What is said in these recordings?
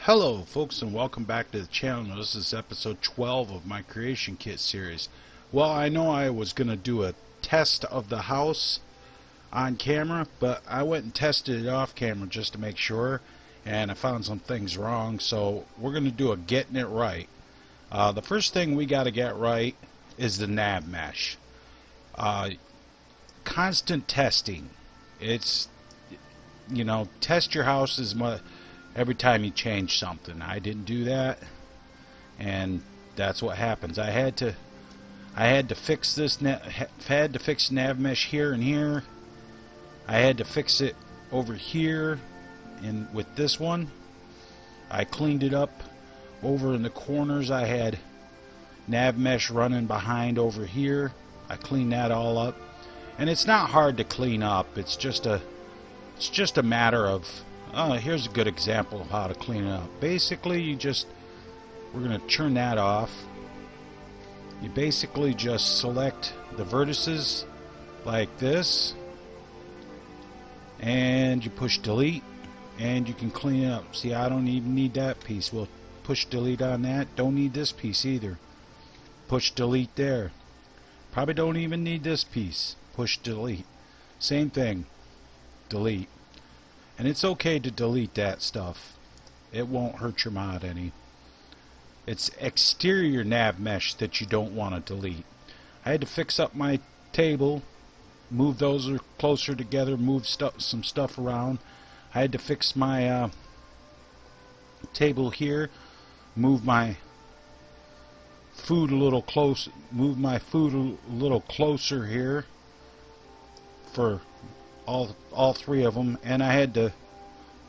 Hello folks, and welcome back to the channel. This is episode 12 of my creation kit series. Well, I know I was going to do a test of the house on camera, but I went and tested it off camera just to make sure, and I found some things wrong, so we're going to do a getting it right. The first thing we got to get right is the nav mesh. Constant testing. It's, test your house as much every time you change something. I didn't do that, and that's what happens. I had to fix this had to fix nav mesh here and here. I had to fix it over here with this one. I cleaned it up over in the corners. I had nav mesh running behind over here. I cleaned that all up, and it's not hard to clean up. It's just a matter of here's a good example of how to clean it up. Basically, we're going to turn that off. You basically just select the vertices like this, and you push delete, and you can clean it up. See, I don't even need that piece. We'll push delete on that. Don't need this piece either. Push delete there. Probably don't even need this piece. Push delete. Same thing. Delete. And it's okay to delete that stuff. It won't hurt your mod any. It's exterior nav mesh that you don't want to delete. I had to fix up my table, move those closer together, move some stuff around. I had to fix my table here, move my food a little closer here for all three of them, and I had to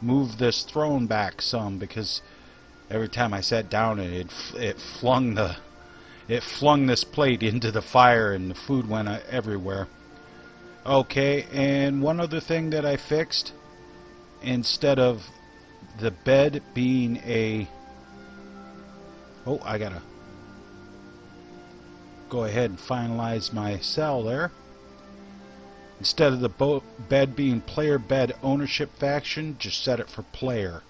move this throne back some because every time I sat down it flung this plate into the fire and the food went everywhere. Okay, and one other thing that I fixed, instead of the bed being I gotta go ahead and finalize my cell there. Instead of the bed being player bed ownership faction, just set it for player.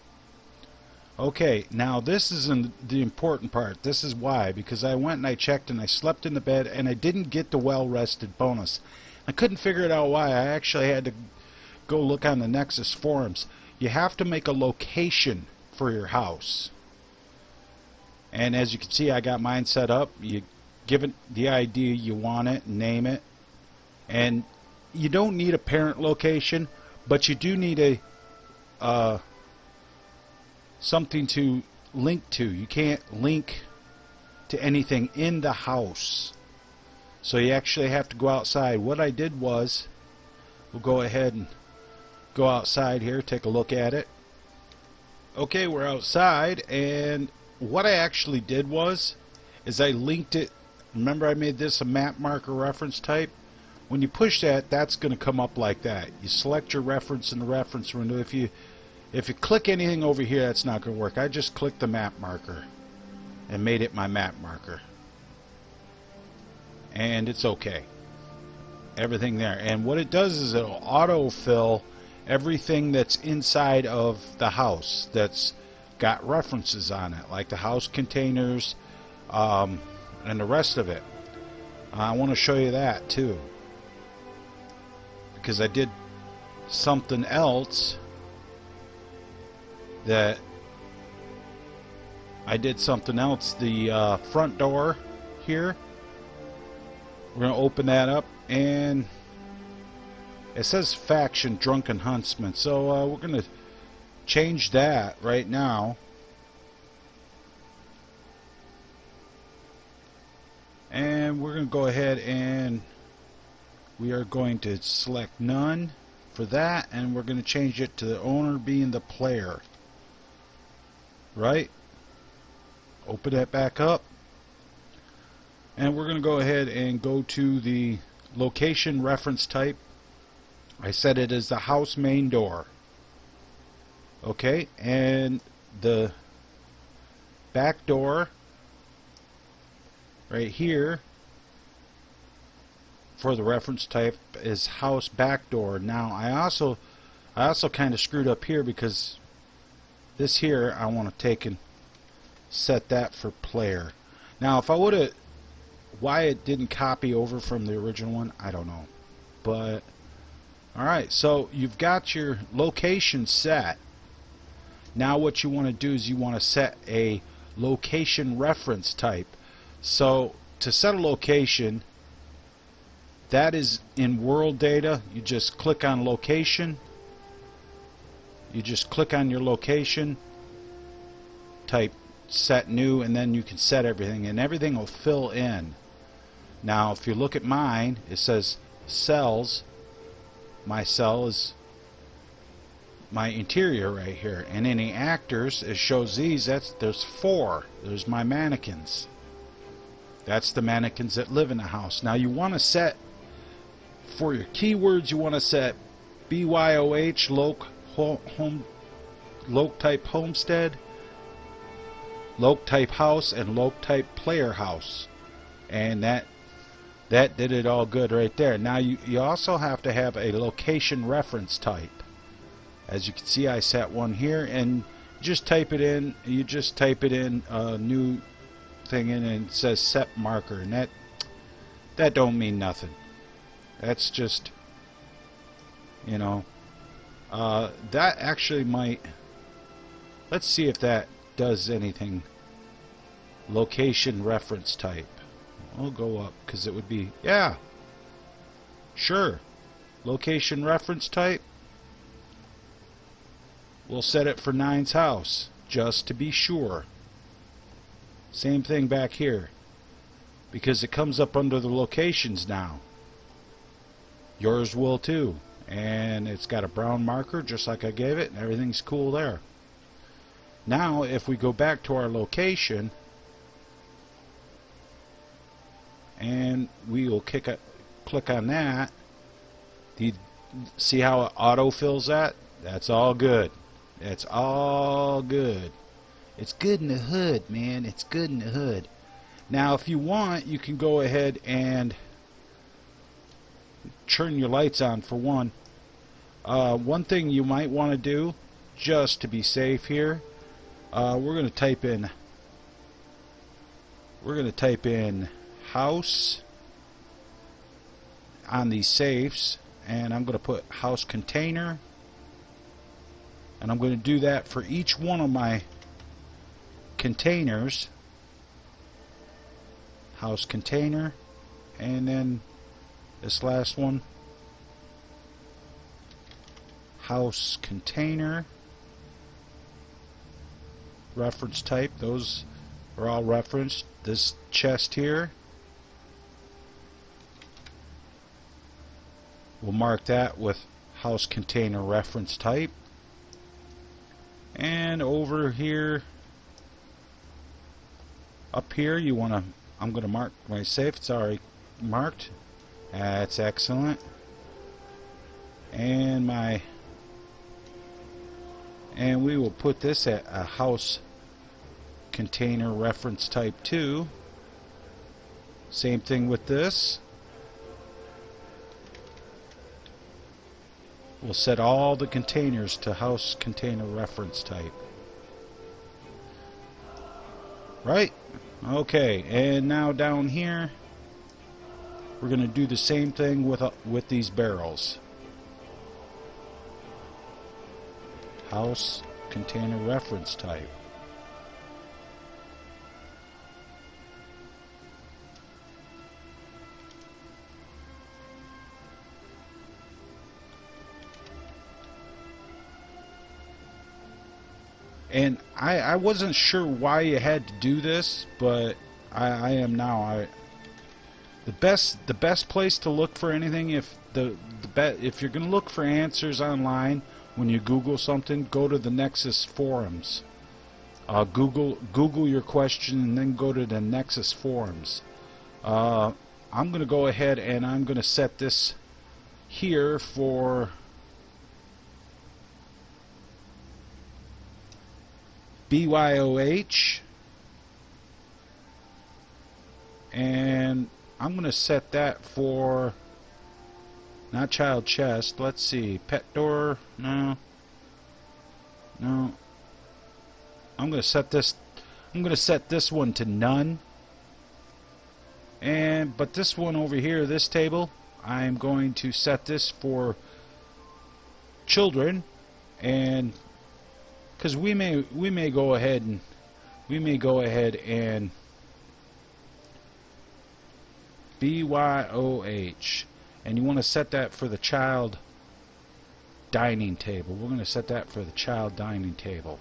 Okay, now this is the important part. This is why, because I went and I checked and I slept in the bed and I didn't get the well rested bonus. I couldn't figure it out why. I actually had to go look on the Nexus forums. You have to make a location for your house. And as you can see, I got mine set up. You give it the ID you want it, name it, and you don't need a parent location, but you do need something to link to. You can't link to anything in the house, so you actually have to go outside. What I did was, we'll go ahead and go outside here, take a look at it. Okay, we're outside, and what I actually did is I linked it. Remember, I made this a map marker reference type. When you push that, that's going to come up like that. You select your reference in the reference window. If you click anything over here, that's not going to work. I just clicked the map marker and made it my map marker. And it's okay. Everything there. And what it does is it'll autofill everything that's inside of the house that's got references on it, like the house containers and the rest of it. I want to show you that too, because I did something else the front door here, we're going to open that up, and it says faction drunken huntsman, so we're going to change that right now, and we're going to go ahead and we are going to select none for that, and we're going to change it to the owner being the player. Right? Open that back up. And we're going to go ahead and go to the location reference type. I set it as the house main door. Okay, and the back door right here for the reference type is house back door. Now I also kind of screwed up here because this here, I want to take and set that for player. Now, if I would have, why it didn't copy over from the original one, I don't know. But, alright, so you've got your location set. Now what you want to do is you want to set a location reference type. So, to set a location, that is in world data. You just click on location. You just click on your location, type set new, and then you can set everything, and everything will fill in. Now if you look at mine, it says cells. My cell is my interior right here, and any actors, it shows these. There's 4. There's my mannequins. That's the mannequins that live in the house. Now you want to set, for your keywords, you want to set BYOH loc type homestead, loc type house, and loc type player house, and that did it all good right there. Now you also have to have a location reference type. As you can see, I set one here, and just type it in. You just type it in a new thing in, and it says set marker, and that don't mean nothing. That's just, you know, that actually might, let's see if that does anything. Location reference type. We'll go up because it would be, yeah, sure. Location reference type. We'll set it for 9's house just to be sure. Same thing back here, because it comes up under the locations now. Yours will too, and it's got a brown marker just like I gave it, and everything's cool there. Now if we go back to our location, and we will click on that, see how it auto-fills that? That's all good. That's all good. It's good in the hood, man. It's good in the hood. Now if you want, you can go ahead and turn your lights on for one. One thing you might want to do, just to be safe here, we're going to type in house on these safes, and I'm going to put house container, and I'm going to do that for each one of my containers. House container, and then this last one, house container, reference type. Those are all referenced. This chest here, we'll mark that with house container reference type. And over here, up here, you want to, I'm going to mark my safe. It's already marked. That's excellent. And we will put this at a house container reference type 2. Same thing with this. We'll set all the containers to house container reference type. Right? Okay, and now down here we're going to do the same thing with these barrels. House container reference type. And I wasn't sure why you had to do this, but I am now. The best place to look for anything, if you're going to look for answers online when you Google something, go to the Nexus forums. Google your question and then go to the Nexus forums. I'm going to go ahead and I'm going to set this here for BYOH, and I'm going to set that for not child chest. Let's see, pet door, no, I'm going to set this one to none. But this one over here, this table, I'm going to set this for children, and because we may go ahead and BYOH, and you want to set that for the child dining table. We're going to set that for the child dining table.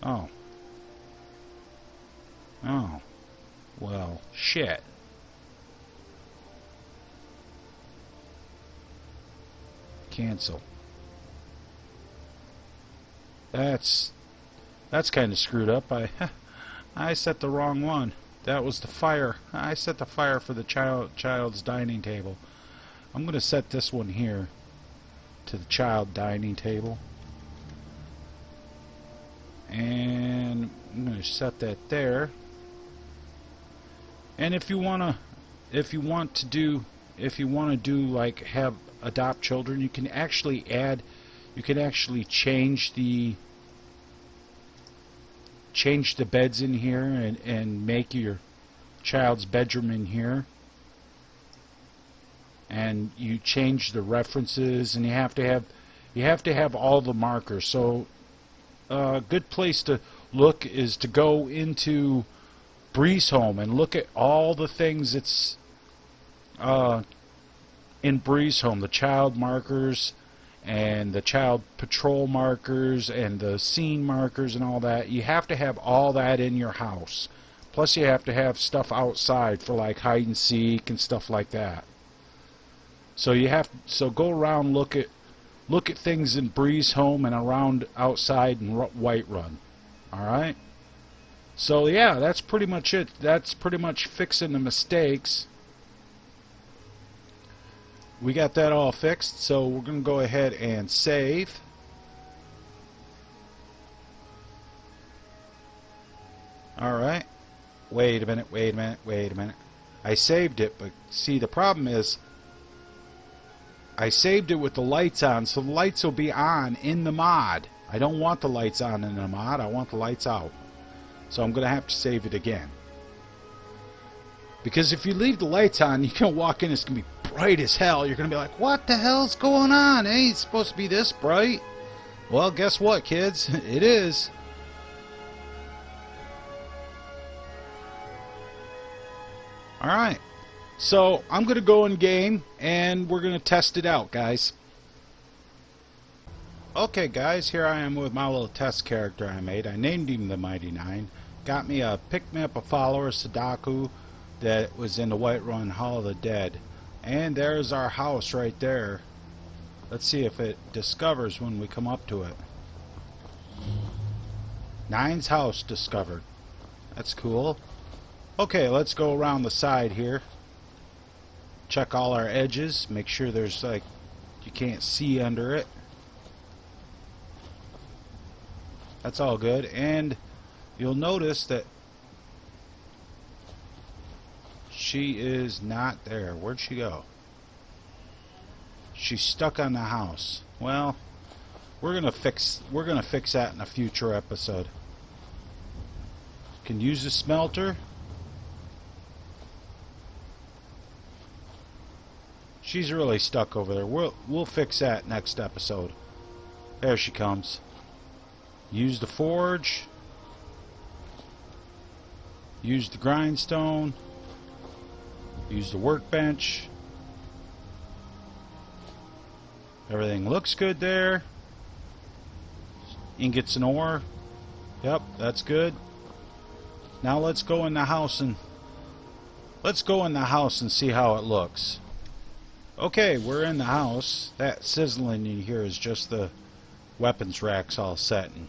Oh, well, shit. Cancel. That's kind of screwed up. I set the wrong one. That was the fire. I set the fire for the child's dining table. I'm going to set this one here to the child dining table. And I'm going to set that there. And if you want to do like have adopt children, you can actually change the beds in here and make your child's bedroom in here, and you change the references, and you have to have all the markers. So a good place to look is to go into Breeze Home and look at all the things that's in Breeze Home, the child markers and the child patrol markers and the scene markers and all that. You have to have all that in your house. Plus you have to have stuff outside for like hide and seek and stuff like that. So go around, look at things in Breeze Home and around outside in Whiterun. Alright? So yeah, that's pretty much it. That's pretty much fixing the mistakes. We got that all fixed, so we're going to go ahead and save. Alright. Wait a minute. I saved it, but see, the problem is I saved it with the lights on, so the lights will be on in the mod. I don't want the lights on in the mod, I want the lights out. So I'm going to have to save it again. Because if you leave the lights on, you're going to walk in, it's going to be bright as hell. You're going to be like, what the hell's going on? It ain't supposed to be this bright. Well, guess what, kids? It is. Alright. So, I'm going to go in game, and we're going to test it out, guys. Okay, guys, here I am with my little test character I made. I named him the Mighty Nine. Picked me up a follower, Sadaku, that was in the Whiterun Hall of the Dead. And there's our house right there. Let's see if it discovers when we come up to it. Nine's house discovered. That's cool. Okay, let's go around the side here. Check all our edges. Make sure there's like you can't see under it. That's all good. And you'll notice that she is not there. Where'd she go? She's stuck on the house. Well, we're gonna fix that in a future episode. Can use the smelter. She's really stuck over there. We'll fix that next episode. There she comes. Use the forge. Use the grindstone. Use the workbench. Everything looks good there. Ingots and ore. Yep, that's good. Now let's go in the house and see how it looks. Okay, we're in the house. That sizzling you hear is just the weapons racks all set. And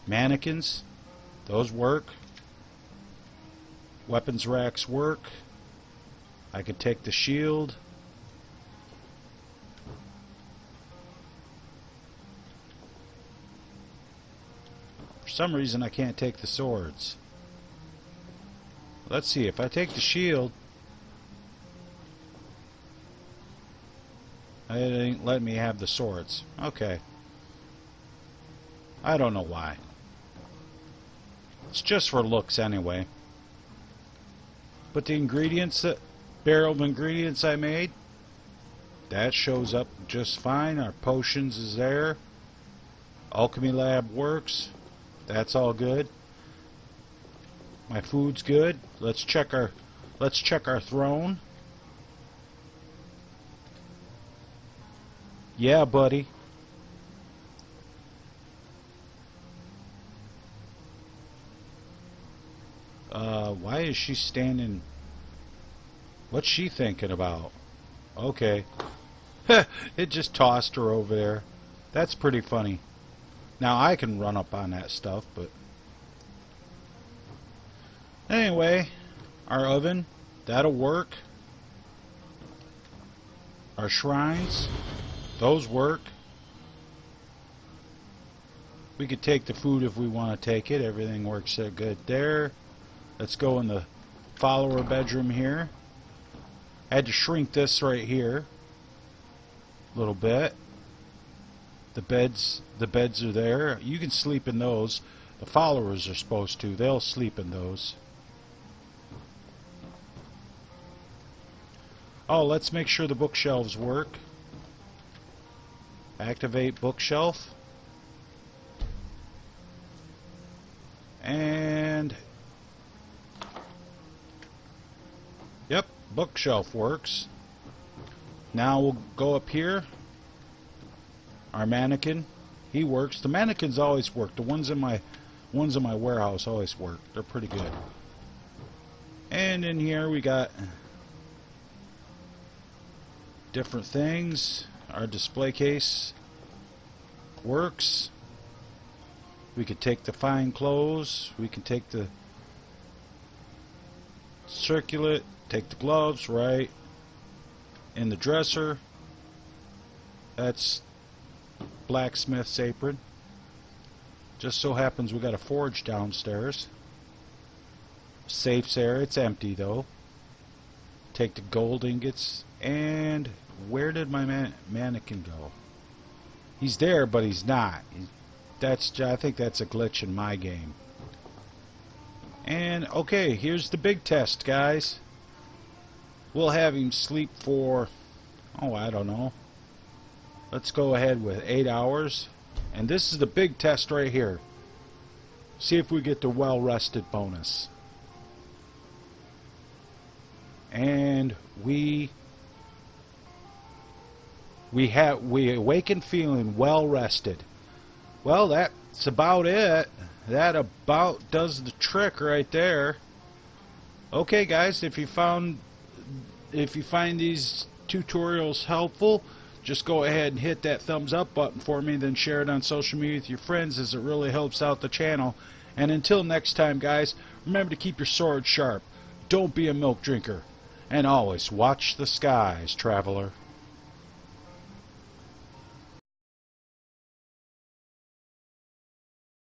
mannequins, those work. Weapons racks work. I could take the shield. For some reason I can't take the swords. Let's see, if I take the shield, it ain't letting me have the swords. Okay. I don't know why. It's just for looks anyway. But the ingredients, barrel of ingredients I made, that shows up just fine. Our potions is there. Alchemy lab works. That's all good. My food's good. Let's check our throne. Yeah, buddy. Why is she standing? What's she thinking about? Okay. It just tossed her over there. That's pretty funny. Now I can run up on that stuff, but anyway, our oven, that'll work. Our shrines, those work. We could take the food if we want to take it. Everything works so good there. Let's go in the follower bedroom here. I had to shrink this right here a little bit. The beds are there. You can sleep in those. The followers are supposed to. They'll sleep in those. Oh, let's make sure the bookshelves work. Activate bookshelf. And yep, bookshelf works. Now we'll go up here. Our mannequin, he works. The mannequins always work. The ones in my warehouse always work. They're pretty good. And in here we got different things. Our display case works. We could take the fine clothes. We can take the circulate. Take the gloves right in the dresser. That's blacksmith's apron. Just so happens we got a forge downstairs. Safe's there. It's empty though. Take the gold ingots. And where did my mannequin go? He's there, but he's not. I think that's a glitch in my game. And okay, here's the big test, guys. We'll have him sleep for, oh, I don't know. Let's go ahead with 8 hours. And this is the big test right here. See if we get the well-rested bonus. And we awaken feeling well-rested. Well, that's about it. That about does the trick right there. Okay, guys, if you find these tutorials helpful, just go ahead and hit that thumbs up button for me, then share it on social media with your friends, as it really helps out the channel. And until next time, guys, remember to keep your sword sharp. Don't be a milk drinker. And always watch the skies, traveler.